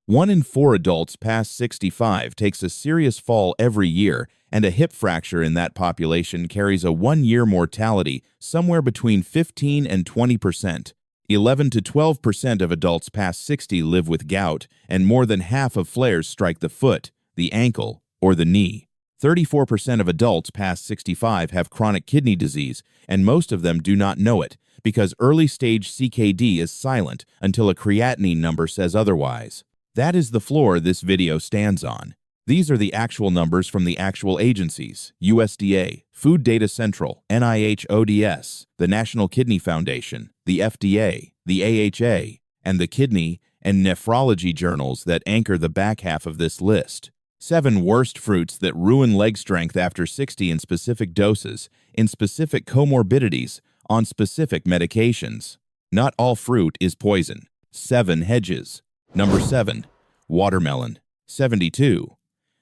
1 in 4 adults past 65 takes a serious fall every year, and a hip fracture in that population carries a 1-year mortality somewhere between 15 and 20%. 11 to 12% of adults past 60 live with gout, and more than half of flares strike the foot, the ankle, or the knee. 34% of adults past 65 have chronic kidney disease, and most of them do not know it because early-stage CKD is silent until a creatinine number says otherwise. That is the floor this video stands on. These are the actual numbers from the actual agencies: USDA, FoodData Central, NIH ODS, the National Kidney Foundation, the FDA, the AHA, and the kidney and nephrology journals that anchor the back half of this list. 7 worst fruits that ruin leg strength after 60 in specific doses, in specific comorbidities, on specific medications. Not all fruit is poison. 7 hedges. Number 7. Watermelon. 72.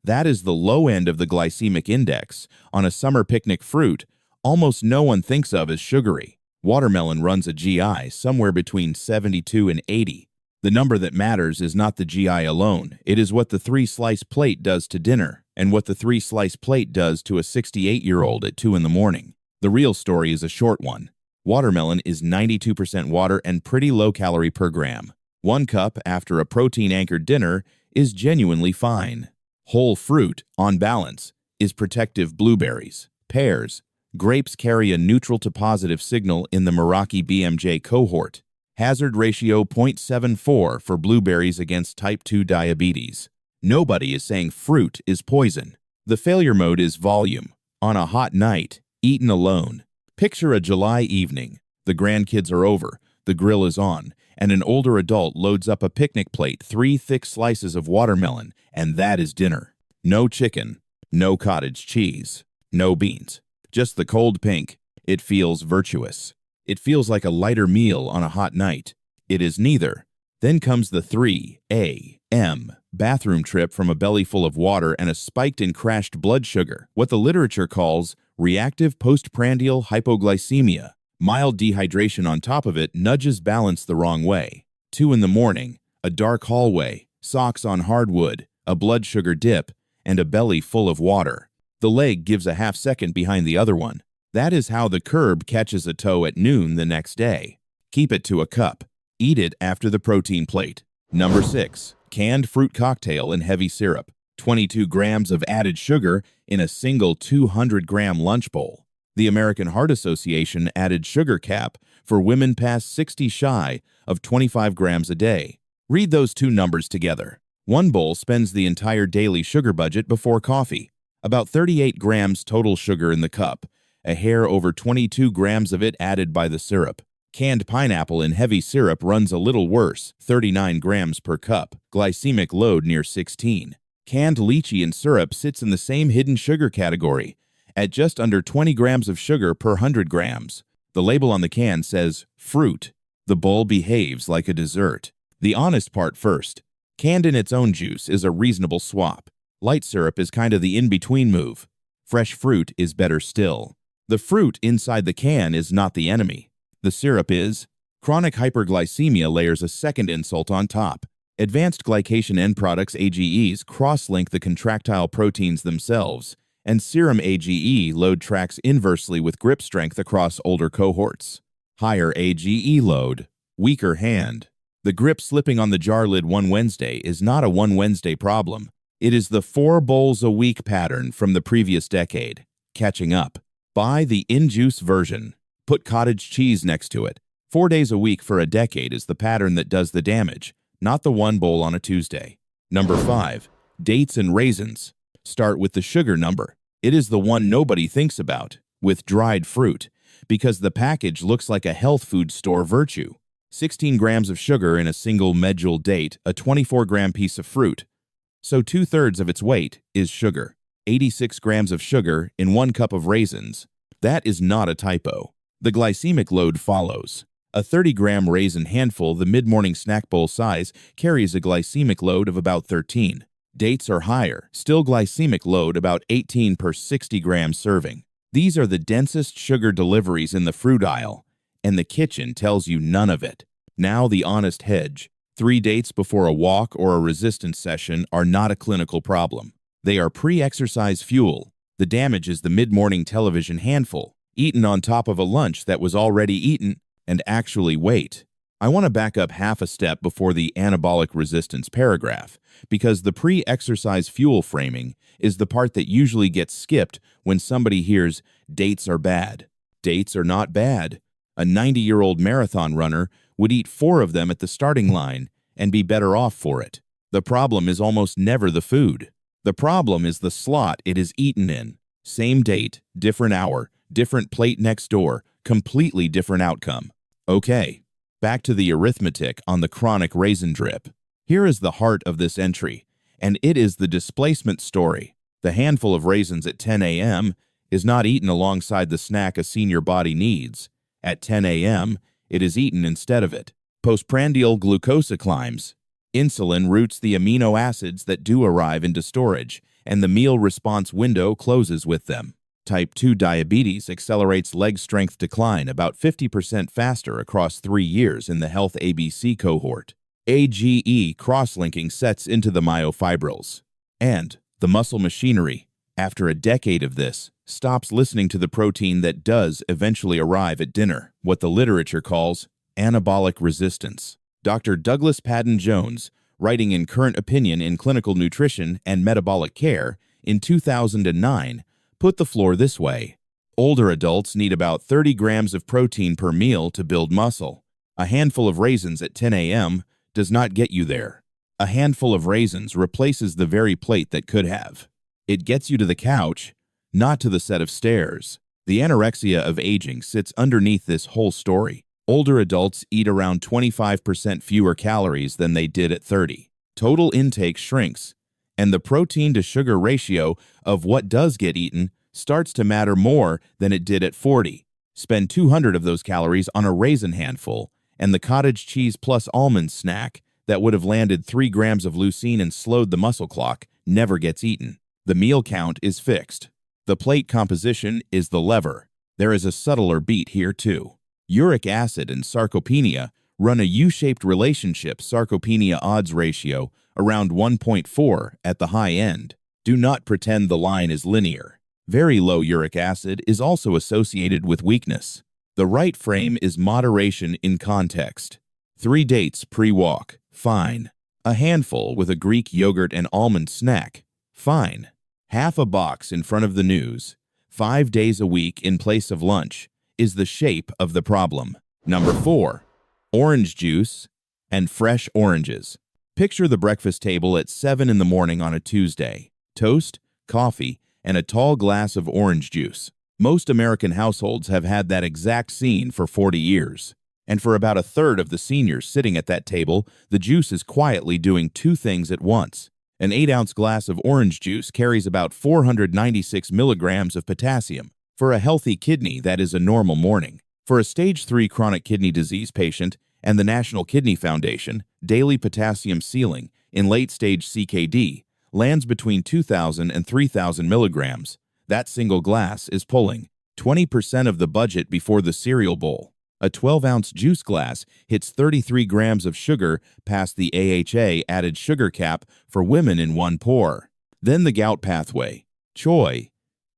That is the low end of the glycemic index. On a summer picnic fruit, almost no one thinks of as sugary. Watermelon runs a GI somewhere between 72 and 80. The number that matters is not the GI alone. It is what the 3-slice plate does to dinner, and what the 3-slice plate does to a 68-year-old at 2 in the morning. The real story is a short one. Watermelon is 92% water and pretty low calorie per gram. 1 cup after a protein-anchored dinner is genuinely fine. Whole fruit, on balance, is protective blueberries. Pears, grapes carry a neutral to positive signal in the Meraki BMJ cohort. Hazard ratio 0.74 for blueberries against type 2 diabetes. Nobody is saying fruit is poison. The failure mode is volume. On a hot night, eaten alone. Picture a July evening. The grandkids are over, the grill is on, and an older adult loads up a picnic plate, 3 thick slices of watermelon, and that is dinner. No chicken, no cottage cheese, no beans. Just the cold pink. It feels virtuous. It feels like a lighter meal on a hot night. It is neither. Then comes the 3 a.m. bathroom trip from a belly full of water and a spiked and crashed blood sugar, what the literature calls reactive postprandial hypoglycemia. Mild dehydration on top of it nudges balance the wrong way. 2 in the morning, a dark hallway, socks on hardwood, a blood sugar dip, and a belly full of water. The leg gives a half second behind the other one. That is how the curb catches a toe at noon the next day. Keep it to a cup. Eat it after the protein plate. Number 6. Canned fruit cocktail in heavy syrup. 22 grams of added sugar in a single 200-gram lunch bowl. The American Heart Association added sugar cap for women past 60 shy of 25 grams a day. Read those two numbers together. 1 bowl spends the entire daily sugar budget before coffee. About 38 grams total sugar in the cup. A hair over 22 grams of it added by the syrup. Canned pineapple in heavy syrup runs a little worse, 39 grams per cup, glycemic load near 16. Canned lychee in syrup sits in the same hidden sugar category, at just under 20 grams of sugar per 100 grams. The label on the can says, fruit. The bowl behaves like a dessert. The honest part first. Canned in its own juice is a reasonable swap. Light syrup is kind of the in-between move. Fresh fruit is better still. The fruit inside the can is not the enemy. The syrup is. Chronic hyperglycemia layers a second insult on top. Advanced glycation end products AGEs cross-link the contractile proteins themselves, and serum AGE load tracks inversely with grip strength across older cohorts. Higher AGE load, weaker hand. The grip slipping on the jar lid one Wednesday is not a one Wednesday problem. It is the 4 bowls a week pattern from the previous decade. Catching up. Buy the in-juice version. Put cottage cheese next to it. 4 days a week for a decade is the pattern that does the damage, not the 1 bowl on a Tuesday. Number 5. Dates and raisins. Start with the sugar number. It is the one nobody thinks about, with dried fruit, because the package looks like a health food store virtue. 16 grams of sugar in a single medjool date, a 24-gram piece of fruit. So 2/3 of its weight is sugar. 86 grams of sugar in 1 cup of raisins. That is not a typo. The glycemic load follows. A 30-gram raisin handful, the mid-morning snack bowl size, carries a glycemic load of about 13. Dates are higher, still glycemic load about 18 per 60-gram serving. These are the densest sugar deliveries in the fruit aisle, and the kitchen tells you none of it. Now the honest hedge. 3 dates before a walk or a resistance session are not a clinical problem. They are pre-exercise fuel. The damage is the mid-morning television handful, eaten on top of a lunch that was already eaten. And actually wait. I want to back up half a step before the anabolic resistance paragraph, because the pre-exercise fuel framing is the part that usually gets skipped when somebody hears dates are bad. Dates are not bad. A 90-year-old marathon runner would eat 4 of them at the starting line and be better off for it. The problem is almost never the food. The problem is the slot it is eaten in. Same date, different hour, different plate next door, completely different outcome. Okay, back to the arithmetic on the chronic raisin drip. Here is the heart of this entry, and it is the displacement story. The handful of raisins at 10 a.m. is not eaten alongside the snack a senior body needs. At 10 a.m., it is eaten instead of it. Postprandial glucose climbs. Insulin routes the amino acids that do arrive into storage, and the meal response window closes with them. Type 2 diabetes accelerates leg strength decline about 50% faster across 3 years in the Health ABC cohort. AGE cross-linking sets into the myofibrils. And the muscle machinery, after a decade of this, stops listening to the protein that does eventually arrive at dinner, what the literature calls anabolic resistance. Dr. Douglas Padden Jones, writing in Current Opinion in Clinical Nutrition and Metabolic Care in 2009, put the floor this way. Older adults need about 30 grams of protein per meal to build muscle. A handful of raisins at 10 a.m. does not get you there. A handful of raisins replaces the very plate that could have. It gets you to the couch, not to the set of stairs. The anorexia of aging sits underneath this whole story. Older adults eat around 25% fewer calories than they did at 30. Total intake shrinks, and the protein-to-sugar ratio of what does get eaten starts to matter more than it did at 40. Spend 200 of those calories on a raisin handful, and the cottage cheese plus almond snack that would have landed 3 grams of leucine and slowed the muscle clock never gets eaten. The meal count is fixed. The plate composition is the lever. There is a subtler beat here too. Uric acid and sarcopenia run a U-shaped relationship, sarcopenia odds ratio around 1.4 at the high end. Do not pretend the line is linear. Very low uric acid is also associated with weakness. The right frame is moderation in context. 3 dates pre-walk, fine. A handful with a Greek yogurt and almond snack, fine. Half a box in front of the news, 5 days a week in place of lunch, is the shape of the problem. Number 4, orange juice and fresh oranges. Picture the breakfast table at 7 in the morning on a Tuesday. Toast, coffee, and a tall glass of orange juice. Most American households have had that exact scene for 40 years. And for about a third of the seniors sitting at that table, the juice is quietly doing 2 things at once. An 8-ounce glass of orange juice carries about 496 milligrams of potassium. For a healthy kidney, that is a normal morning. For a stage 3 chronic kidney disease patient and the National Kidney Foundation, daily potassium ceiling in late-stage CKD lands between 2,000 and 3,000 milligrams. That single glass is pulling 20% of the budget before the cereal bowl. A 12-ounce juice glass hits 33 grams of sugar past the AHA added sugar cap for women in one pour. Then the gout pathway. Choi,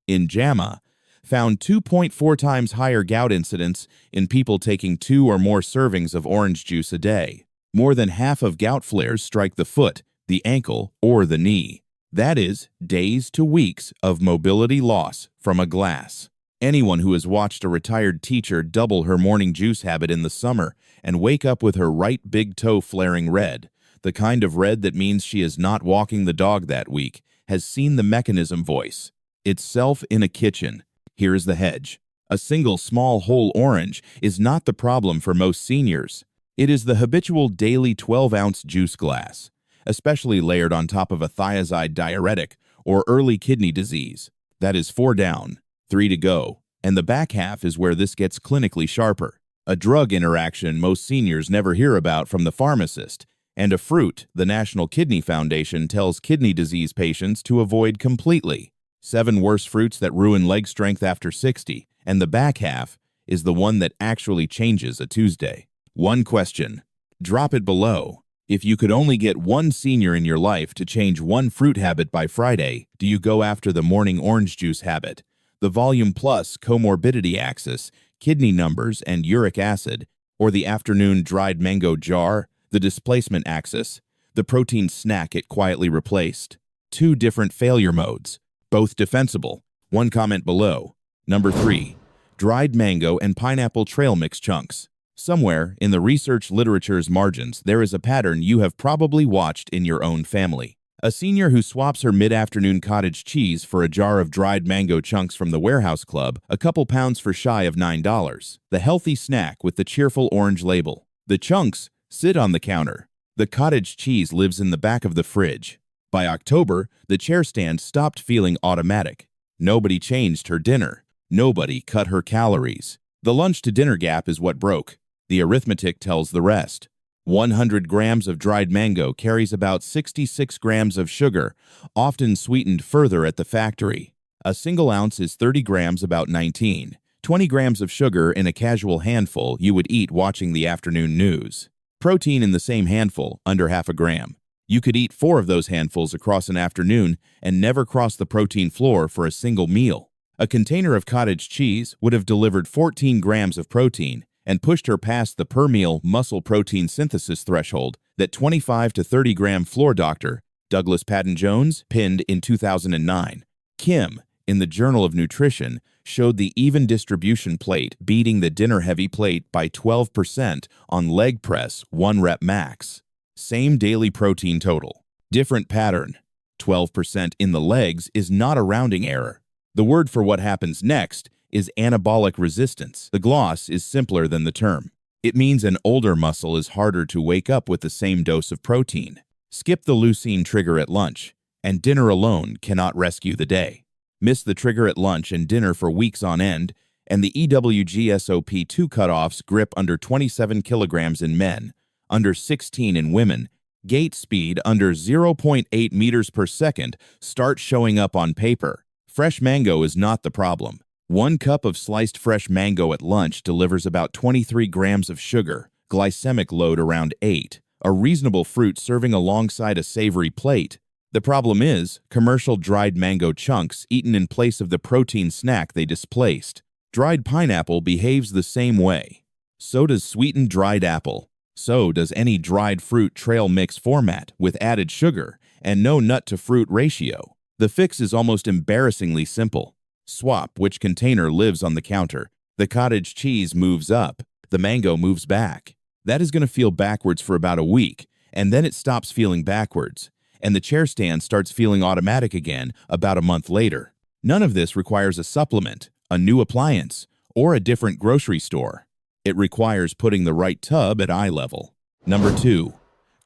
in JAMA, found 2.4 times higher gout incidence in people taking 2 or more servings of orange juice a day. More than half of gout flares strike the foot, the ankle, or the knee. That is days to weeks of mobility loss from a glass. Anyone who has watched a retired teacher double her morning juice habit in the summer and wake up with her right big toe flaring red, the kind of red that means she is not walking the dog that week, has seen the mechanism voice. Itself in a kitchen. Here is the hedge. A single small whole orange is not the problem for most seniors. It is the habitual daily 12-ounce juice glass, especially layered on top of a thiazide diuretic or early kidney disease. That is 4 down, 3 to go, and the back half is where this gets clinically sharper. A drug interaction most seniors never hear about from the pharmacist, and a fruit the National Kidney Foundation tells kidney disease patients to avoid completely. 7 worse fruits that ruin leg strength after 60, and the back half is the one that actually changes a Tuesday. One question. Drop it below. If you could only get one senior in your life to change one fruit habit by Friday, do you go after the morning orange juice habit, the volume plus comorbidity axis, kidney numbers, and uric acid, or the afternoon dried mango jar, the displacement axis, the protein snack it quietly replaced? Two different failure modes, both defensible. One comment below. Number 3. Dried mango and pineapple trail mix chunks. Somewhere in the research literature's margins, there is a pattern you have probably watched in your own family. A senior who swaps her mid-afternoon cottage cheese for a jar of dried mango chunks from the warehouse club, a couple pounds for shy of $9. The healthy snack with the cheerful orange label. The chunks sit on the counter. The cottage cheese lives in the back of the fridge. By October, the chair stand stopped feeling automatic. Nobody changed her dinner. Nobody cut her calories. The lunch-to-dinner gap is what broke. The arithmetic tells the rest. 100 grams of dried mango carries about 66 grams of sugar, often sweetened further at the factory. A single ounce is 30 grams, about 19. 20 grams of sugar in a casual handful you would eat watching the afternoon news. Protein in the same handful, under half a gram. You could eat 4 of those handfuls across an afternoon and never cross the protein floor for a single meal. A container of cottage cheese would have delivered 14 grams of protein and pushed her past the per-meal muscle protein synthesis threshold that 25 to 30 gram floor doctor Douglas Patton-Jones pinned in 2009. Kim, in the Journal of Nutrition, showed the even distribution plate beating the dinner-heavy plate by 12% on leg press 1 rep max. Same daily protein total. Different pattern. 12% in the legs is not a rounding error. The word for what happens next is anabolic resistance. The gloss is simpler than the term. It means an older muscle is harder to wake up with the same dose of protein. Skip the leucine trigger at lunch, and dinner alone cannot rescue the day. Miss the trigger at lunch and dinner for weeks on end, and the EWGSOP2 cutoffs grip under 27 kilograms in men, under 16 in women. Gait speed under 0.8 meters per second start showing up on paper. Fresh mango is not the problem. 1 cup of sliced fresh mango at lunch delivers about 23 grams of sugar, glycemic load around 8, a reasonable fruit serving alongside a savory plate. The problem is commercial dried mango chunks eaten in place of the protein snack they displaced. Dried pineapple behaves the same way. So does sweetened dried apple. So does any dried fruit trail mix format with added sugar and no nut-to-fruit ratio. The fix is almost embarrassingly simple. Swap which container lives on the counter. The cottage cheese moves up. The mango moves back. That is going to feel backwards for about a week, and then it stops feeling backwards, and the chair stand starts feeling automatic again about a month later. None of this requires a supplement, a new appliance, or a different grocery store. It requires putting the right tub at eye level. Number 2.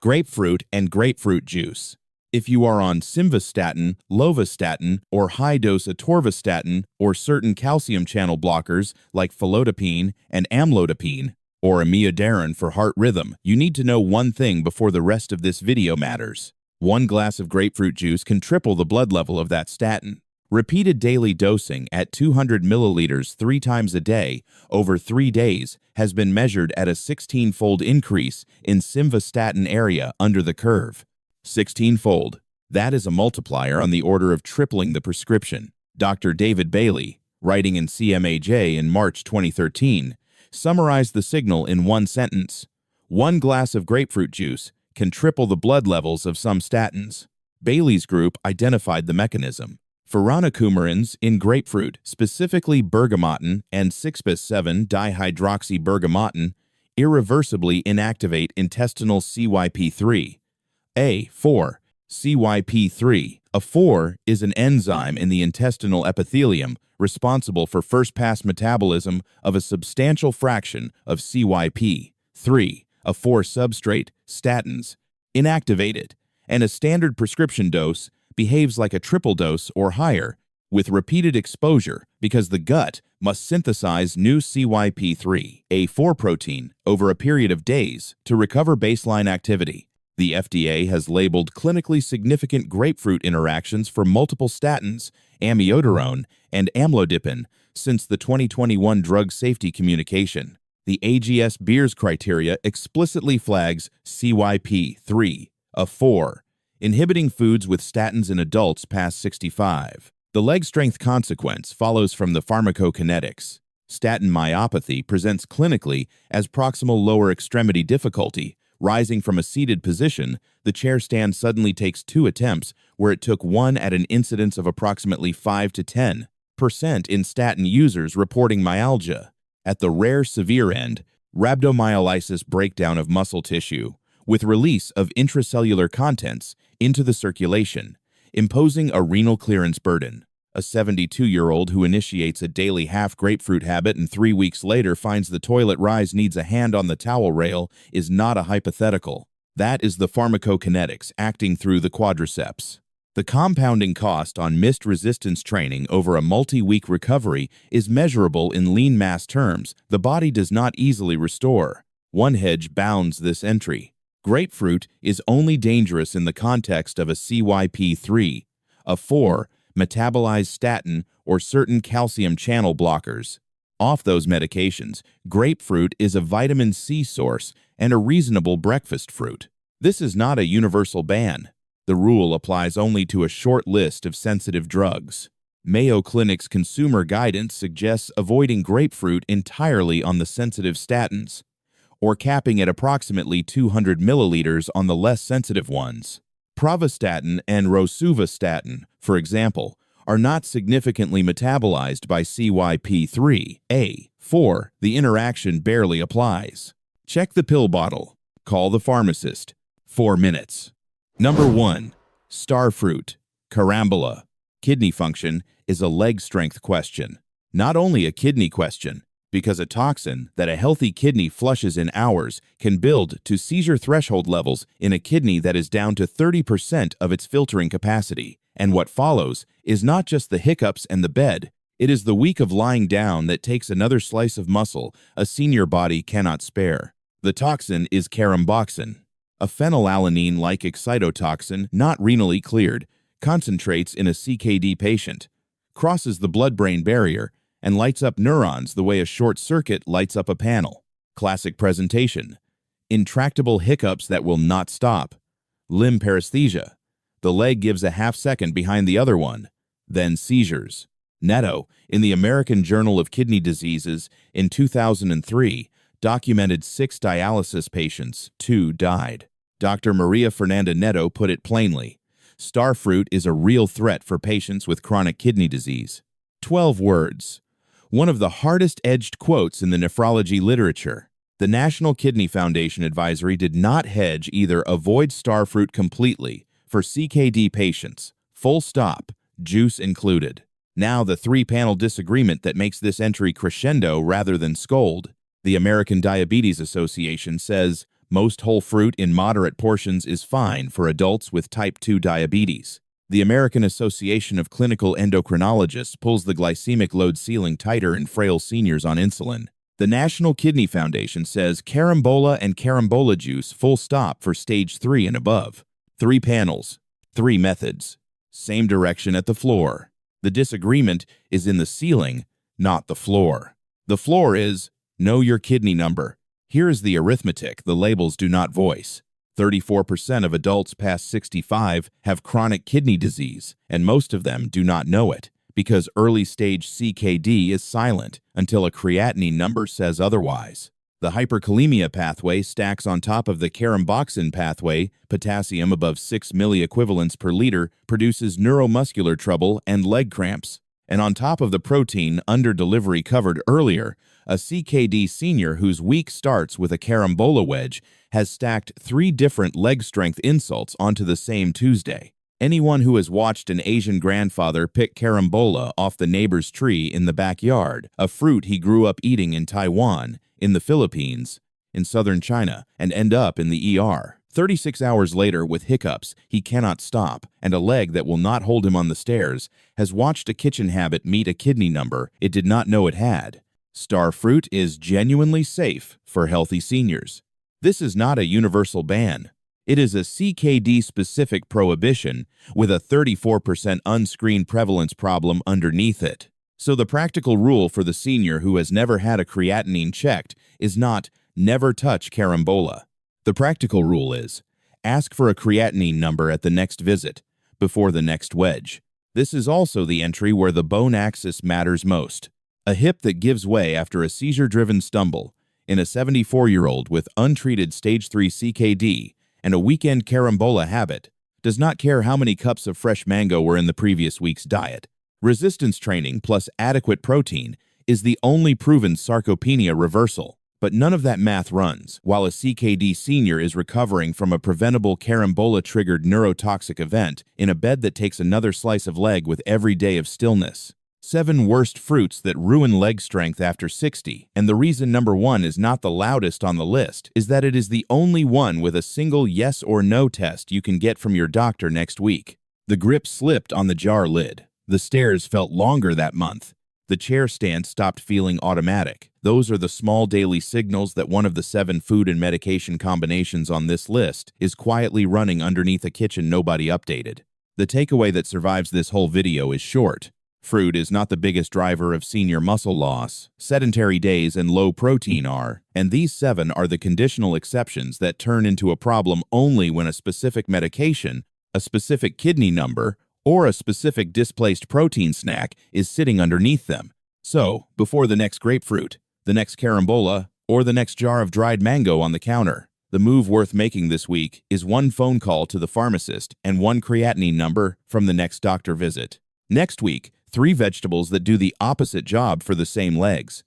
Grapefruit and grapefruit juice. If you are on simvastatin, lovastatin, or high-dose atorvastatin, or certain calcium channel blockers like felodipine and amlodipine, or amiodarone for heart rhythm, you need to know one thing before the rest of this video matters. 1 glass of grapefruit juice can triple the blood level of that statin. Repeated daily dosing at 200 milliliters 3 times a day over 3 days has been measured at a 16-fold increase in simvastatin area under the curve. 16-fold. That is a multiplier on the order of tripling the prescription. Dr. David Bailey, writing in CMAJ in March 2013, summarized the signal in one sentence. 1 glass of grapefruit juice can triple the blood levels of some statins. Bailey's group identified the mechanism. Furanocoumarins in grapefruit, specifically bergamottin and 6-bis-7-dihydroxybergamottin, irreversibly inactivate intestinal CYP3. A4. CYP3. A 4 is an enzyme in the intestinal epithelium responsible for first-pass metabolism of a substantial fraction of CYP3. A 4 substrate, statins, inactivated, and a standard prescription dose behaves like a triple dose or higher with repeated exposure because the gut must synthesize new CYP3, A4 protein, over a period of days to recover baseline activity. The FDA has labeled clinically significant grapefruit interactions for multiple statins, amiodarone, and amlodipine since the 2021 drug safety communication. The AGS Beers criteria explicitly flags CYP3, a 4, inhibiting foods with statins in adults past 65. The leg strength consequence follows from the pharmacokinetics. Statin-myopathy presents clinically as proximal lower extremity difficulty. Rising from a seated position, the chair stand suddenly takes 2 attempts, where it took 1 at an incidence of approximately 5 to 10% in statin users reporting myalgia. At the rare severe end, rhabdomyolysis breakdown of muscle tissue, with release of intracellular contents into the circulation, imposing a renal clearance burden. A 72-year-old who initiates a daily half grapefruit habit and 3 weeks later finds the toilet rise needs a hand on the towel rail is not a hypothetical. That is the pharmacokinetics acting through the quadriceps. The compounding cost on missed resistance training over a multi-week recovery is measurable in lean mass terms the body does not easily restore. One hedge bounds this entry. Grapefruit is only dangerous in the context of a CYP3, a 4, metabolized statin, or certain calcium channel blockers. Off those medications, grapefruit is a vitamin C source and a reasonable breakfast fruit. This is not a universal ban. The rule applies only to a short list of sensitive drugs. Mayo Clinic's consumer guidance suggests avoiding grapefruit entirely on the sensitive statins, or capping at approximately 200 milliliters on the less sensitive ones. Pravastatin and rosuvastatin, for example, are not significantly metabolized by CYP3A. 4. The interaction barely applies. Check the pill bottle. Call the pharmacist. 4 minutes. Number 1. Starfruit, carambola. Kidney function is a leg strength question. Not only a kidney question, because a toxin that a healthy kidney flushes in hours can build to seizure threshold levels in a kidney that is down to 30% of its filtering capacity. And what follows is not just the hiccups and the bed, it is the week of lying down that takes another slice of muscle a senior body cannot spare. The toxin is caramboxin, a phenylalanine-like excitotoxin not renally cleared, concentrates in a CKD patient, crosses the blood-brain barrier, and lights up neurons the way a short circuit lights up a panel. Classic presentation. Intractable hiccups that will not stop. Limb paresthesia. The leg gives a half second behind the other one. Then seizures. Netto, in the American Journal of Kidney Diseases in 2003, documented 6 dialysis patients, 2 died. Dr. Maria Fernanda Netto put it plainly. Starfruit is a real threat for patients with chronic kidney disease. 12 words. One of the hardest-edged quotes in the nephrology literature. The National Kidney Foundation advisory did not hedge either avoid starfruit completely for CKD patients, full stop, juice included. Now the 3-panel disagreement that makes this entry crescendo rather than scold. The American Diabetes Association says most whole fruit in moderate portions is fine for adults with type 2 diabetes. The American Association of Clinical Endocrinologists pulls the glycemic load ceiling tighter in frail seniors on insulin. The National Kidney Foundation says carambola and carambola juice full stop for stage 3 and above. 3 panels, 3 methods, same direction at the floor. The disagreement is in the ceiling, not the floor. The floor is, know your kidney number. Here is the arithmetic the labels do not voice. 34% of adults past 65 have chronic kidney disease, and most of them do not know it, because early-stage CKD is silent until a creatinine number says otherwise. The hyperkalemia pathway stacks on top of the caramboxin pathway. Potassium above 6 milliequivalents per liter produces neuromuscular trouble and leg cramps. And on top of the protein under delivery covered earlier, a CKD senior whose week starts with a carambola wedge has stacked 3 different leg strength insults onto the same Tuesday. Anyone who has watched an Asian grandfather pick carambola off the neighbor's tree in the backyard, a fruit he grew up eating in Taiwan, in the Philippines, in southern China, and end up in the ER. 36 hours later, with hiccups he cannot stop, and a leg that will not hold him on the stairs, has watched a kitchen habit meet a kidney number it did not know it had. Starfruit is genuinely safe for healthy seniors. This is not a universal ban. It is a CKD-specific prohibition with a 34% unscreened prevalence problem underneath it. So the practical rule for the senior who has never had a creatinine checked is not never touch carambola. The practical rule is ask for a creatinine number at the next visit, before the next wedge. This is also the entry where the bone axis matters most. A hip that gives way after a seizure-driven stumble in a 74-year-old with untreated stage 3 CKD and a weekend carambola habit does not care how many cups of fresh mango were in the previous week's diet. Resistance training plus adequate protein is the only proven sarcopenia reversal. But none of that math runs while a CKD senior is recovering from a preventable carambola-triggered neurotoxic event in a bed that takes another slice of leg with every day of stillness. 7 worst fruits that ruin leg strength after 60, and the reason number 1 is not the loudest on the list is that it is the only one with a single yes or no test you can get from your doctor next week. The grip slipped on the jar lid. The stairs felt longer that month. The chair stand stopped feeling automatic. Those are the small daily signals that one of the 7 food and medication combinations on this list is quietly running underneath a kitchen nobody updated. The takeaway that survives this whole video is short. Fruit is not the biggest driver of senior muscle loss. Sedentary days and low protein are, and these 7 are the conditional exceptions that turn into a problem only when a specific medication, a specific kidney number, or a specific displaced protein snack is sitting underneath them. So, before the next grapefruit, the next carambola, or the next jar of dried mango on the counter, the move worth making this week is 1 phone call to the pharmacist and 1 creatinine number from the next doctor visit. Next week, 3 vegetables that do the opposite job for the same legs.